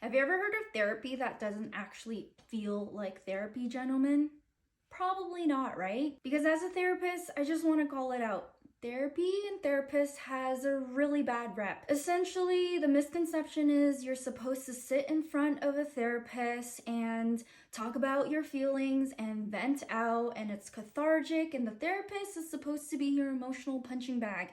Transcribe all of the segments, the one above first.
Have you ever heard of therapy that doesn't actually feel like therapy, gentlemen? Probably not, right? Because as a therapist, I just want to call it out. Therapy and therapists has a really bad rep. Essentially, the misconception is you're supposed to sit in front of a therapist and talk about your feelings and vent out, and it's cathartic, and the therapist is supposed to be your emotional punching bag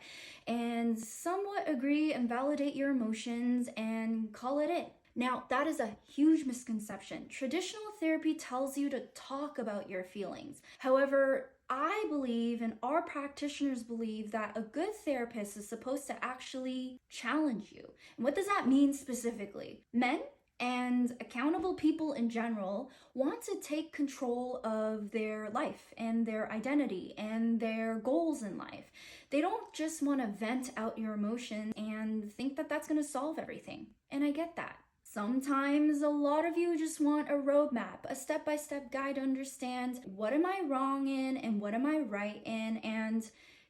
and somewhat agree and validate your emotions and call it in. Now, that is a huge misconception. Traditional therapy tells you to talk about your feelings. However, I believe and our practitioners believe that a good therapist is supposed to actually challenge you. And what does that mean specifically? Men and accountable people in general want to take control of their life and their identity and their goals in life. They don't just want to vent out your emotions and think that that's going to solve everything. And I get that. Sometimes a lot of you just want a roadmap, a step-by-step guide to understand what am I wrong in and what am I right in, and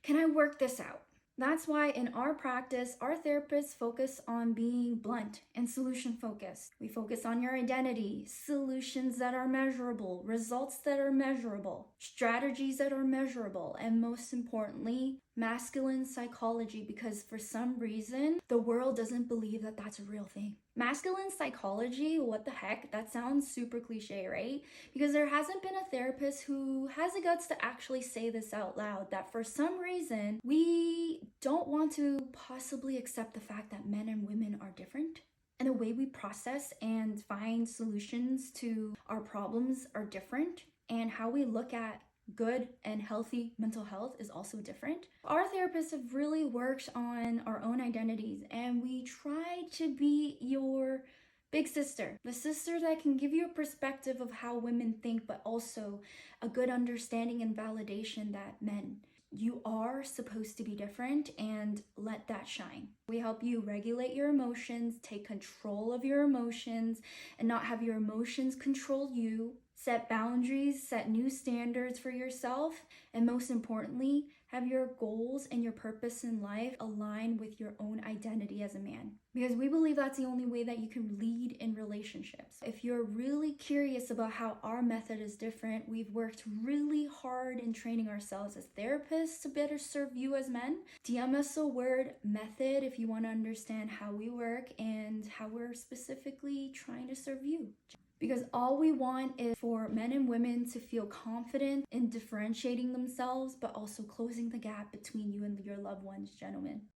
can I work this out? That's why in our practice, our therapists focus on being blunt and solution focused. We focus on your identity, solutions that are measurable, results that are measurable, strategies that are measurable, and most importantly, masculine psychology, because for some reason, the world doesn't believe that that's a real thing. Masculine psychology, what the heck? That sounds super cliche, right? Because there hasn't been a therapist who has the guts to actually say this out loud, that for some reason, we don't want to possibly accept the fact that men and women are different. And the way we process and find solutions to our problems are different. And how we look at good and healthy mental health is also different. Our therapists have really worked on our own identities, and we try to be your big sister, the sister that can give you a perspective of how women think, but also a good understanding and validation that men, you are supposed to be different, and let that shine. We help you regulate your emotions, take control of your emotions, and not have your emotions control you. Set boundaries, set new standards for yourself, and most importantly, have your goals and your purpose in life align with your own identity as a man. Because we believe that's the only way that you can lead in relationships. If you're really curious about how our method is different, we've worked really hard in training ourselves as therapists to better serve you as men. DM us a word method if you want to understand how we work and how we're specifically trying to serve you. Because all we want is for men and women to feel confident in differentiating themselves, but also closing the gap between you and your loved ones, gentlemen.